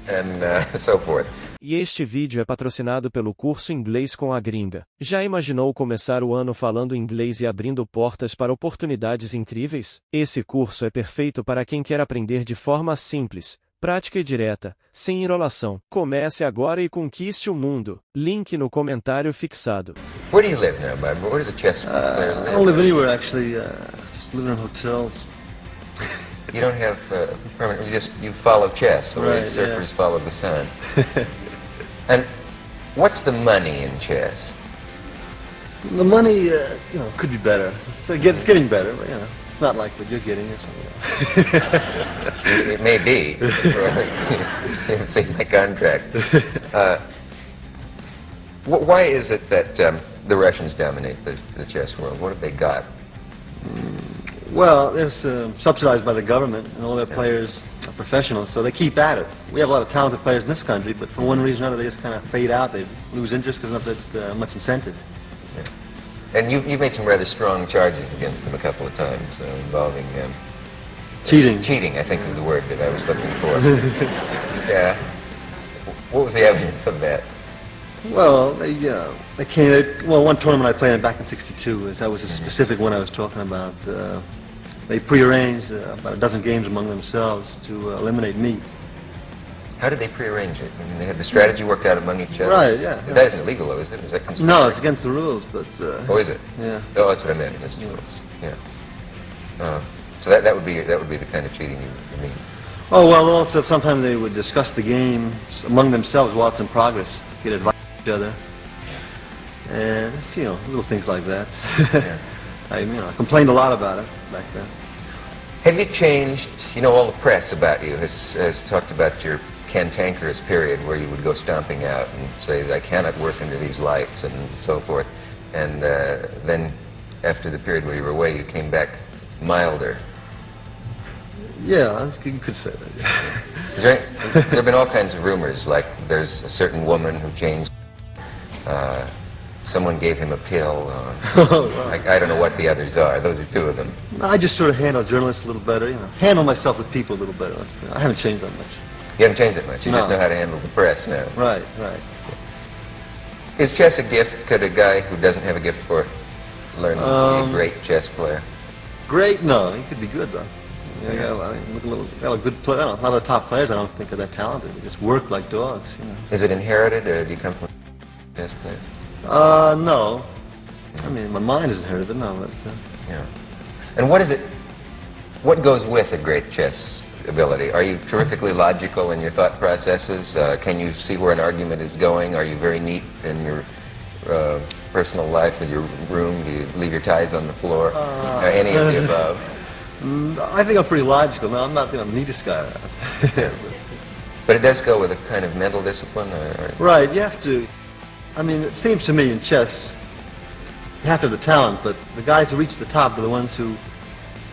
and so forth. E este vídeo é patrocinado pelo curso Inglês com a Gringa. Já imaginou começar o ano falando inglês e abrindo portas para oportunidades incríveis? Esse curso é perfeito para quem quer aprender de forma simples, prática e direta, sem enrolação. Comece agora e conquiste o mundo. Link no comentário fixado. Where do you live now, Bob? Where does a chess player live? I don't live anywhere, actually. Just living in hotels. You don't have permanent, you follow chess, the way Right, surfers yeah. follow the sun. And what's the money in chess? The money, could be better. It's getting better, but, it's not like what you're getting or something. It may be. You haven't seen my contract. Why is it that the Russians dominate the chess world? What have they got? Well, it's subsidized by the government, and all their players are professionals, so they keep at it. We have a lot of talented players in this country, but for one reason or another, they just kind of fade out. They lose interest because there's not that much incentive. Yeah. And you've made some rather strong charges against them a couple of times involving Cheating. Cheating, I think, is the word that I was looking for. Yeah. What was the evidence of that? Well, they came. Well, one tournament I played back in '62. That was a specific one I was talking about. They prearranged about a dozen games among themselves to eliminate me. How did they prearrange it? I mean, they had the strategy worked out among each other? Right, yeah. That isn't illegal, though, is it? Is that considered? No, it's against the rules, but... Oh, is it? Yeah. Oh, that's what I meant, against the rules. Yeah. So that would be the kind of cheating you mean? Oh, well, also, sometimes they would discuss the game among themselves while it's in progress, get advice from each other, and, little things like that. Yeah. I complained a lot about it back then. Have you changed, all the press about you has talked about your cantankerous period where you would go stomping out and say, I cannot work under these lights and so forth, and then after the period where you were away, you came back milder. Yeah, you could say that, yeah. There have been all kinds of rumors, like there's a certain woman who changed, someone gave him a pill, I don't know what the others are, those are two of them. I just sort of handle journalists a little better, handle myself with people a little better. I haven't changed that much. You haven't changed it much, you No. just know how to handle the press now. Right. Is chess a gift? Could a guy who doesn't have a gift for it learn to be a great chess player? Great? No, he could be good, though. Look at a good player. A lot of top players I don't think are that talented. They just work like dogs, Is it inherited, or do you come from chess players? No. I mean, my mind is inherited, no. But, Yeah. And what goes with a great chess ability? Are you terrifically logical in your thought processes? Can you see where an argument is going? Are you very neat in your personal life, in your room? Do you leave your ties on the floor? Any of the above? I think I'm pretty logical. No, I'm not the neatest guy around. But it does go with a kind of mental discipline? Or... Right, you have to. I mean, it seems to me in chess, you have to have the talent, but the guys who reach the top are the ones who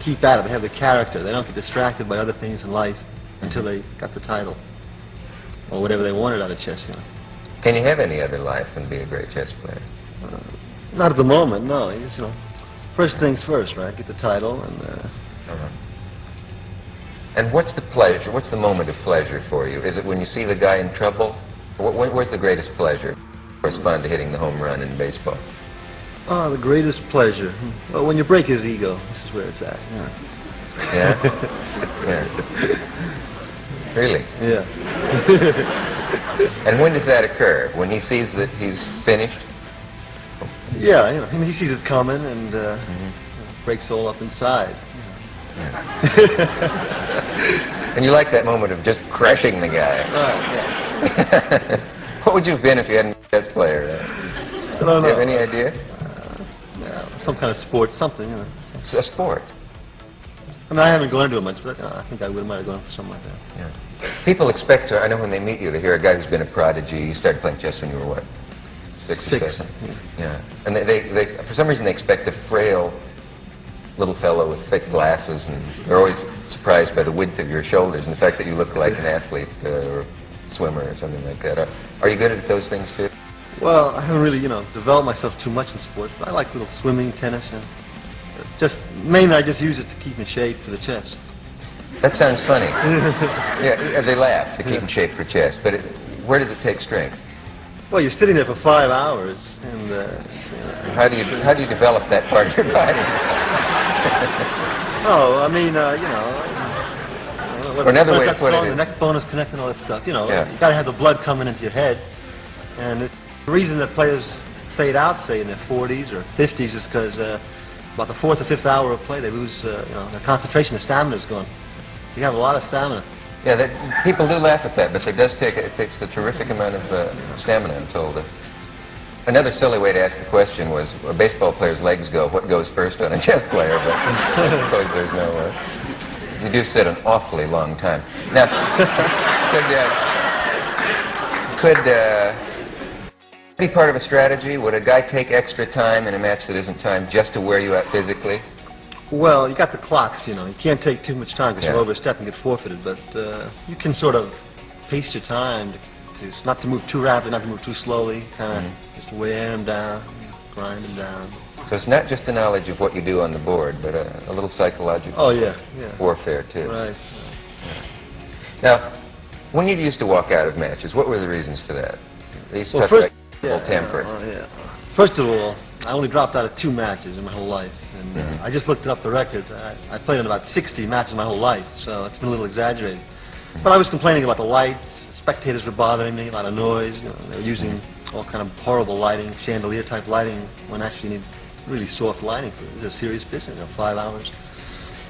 keep at it. They have the character. They don't get distracted by other things in life until they got the title or whatever they wanted out of chess. Can you have any other life and be a great chess player? Not at the moment, no. You just, first things first, right? Get the title and. And what's the pleasure? What's the moment of pleasure for you? Is it when you see the guy in trouble? Where's the greatest pleasure? Correspond to hitting the home run in baseball. Oh, the greatest pleasure. Well, when you break his ego, this is where it's at. Yeah? Yeah. Really? Yeah. And when does that occur? When he sees that he's finished? Yeah, he sees it coming and breaks all up inside. And you like that moment of just crushing the guy. Right, yeah. What would you have been if you hadn't been a chess player? I don't know. Do you have any idea? Some kind of sport, something, It's a sport. I mean, I haven't gone into it much, but I think I might have gone for something like that. Yeah. People expect to, I know when they meet you, they hear a guy who's been a prodigy. You started playing chess when you were what? Six or seven? Yeah. And they for some reason they expect a frail little fellow with thick glasses, and they're always surprised by the width of your shoulders and the fact that you look like an athlete or swimmer or something like that. Are you good at those things too? Well, I haven't really, developed myself too much in sports, but I like little swimming, tennis, and just mainly I just use it to keep in shape for the chess. That sounds funny. Yeah, they laugh to keep in shape for chess, but where does it take strength? Well, you're sitting there for 5 hours, and How do you develop that part of your body? oh, I mean, Or another way to put it the is, neck bone is connecting, all that stuff. You Yeah. got to have the blood coming into your head, and the reason that players fade out, say in their 40s or 50s, is because about the 4th or 5th hour of play, they lose, their concentration, their stamina is gone. You have a lot of stamina. yeah, people do laugh at that, but it takes a terrific amount of stamina, I'm told. Another silly way to ask the question was, a baseball player's legs go, what goes first on a chess player? But I suppose there's no, you do sit an awfully long time. Now, could be part of a strategy? Would a guy take extra time in a match that isn't timed just to wear you out physically? Well, you got the clocks, you can't take too much time because Yeah. you'll overstep and get forfeited, but you can sort of pace your time to not to move too rapidly, not to move too slowly, kind of just wear them down, grind them down. So it's not just the knowledge of what you do on the board, but a little psychological Oh, yeah. warfare, too. Right. Now, when you used to walk out of matches, what were the reasons for that? They used to Well, talk first- about temper. First of all, I only dropped out of 2 matches in my whole life, and I just looked up the record. I played in about 60 matches my whole life, so it's been a little exaggerated. But I was complaining about the lights, spectators were bothering me, a lot of noise, they were using all kind of horrible lighting, chandelier-type lighting, when actually you need really soft lighting. It's a serious business, 5 hours.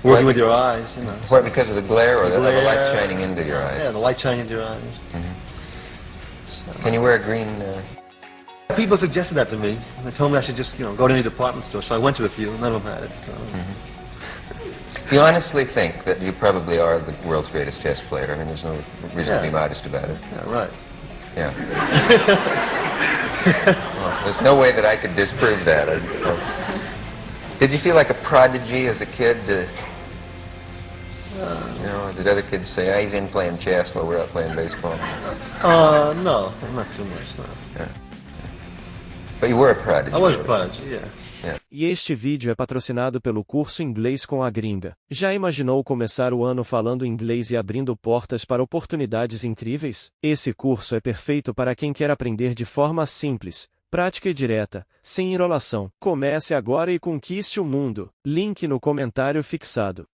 Working with your eyes, What, because of the glare or the glare, light shining into your eyes? Yeah, the light shining into your eyes. Can you wear a green... People suggested that to me. They told me I should just, go to any department store. So I went to a few, and none of them had it. So. Do you honestly think that you probably are the world's greatest chess player? I mean, there's no reason to be modest about it. Yeah, right. Yeah. Well, there's no way that I could disprove that. Did you feel like a prodigy as a kid? Did other kids say, he's in playing chess while we're out playing baseball? No, not too much, no. Yeah. But you were a prodigy. I was a prodigy, yeah. E este vídeo é patrocinado pelo curso Inglês com a Gringa. Já imaginou começar o ano falando inglês e abrindo portas para oportunidades incríveis? Esse curso é perfeito para quem quer aprender de forma simples, prática e direta, sem enrolação. Comece agora e conquiste o mundo. Link no comentário fixado.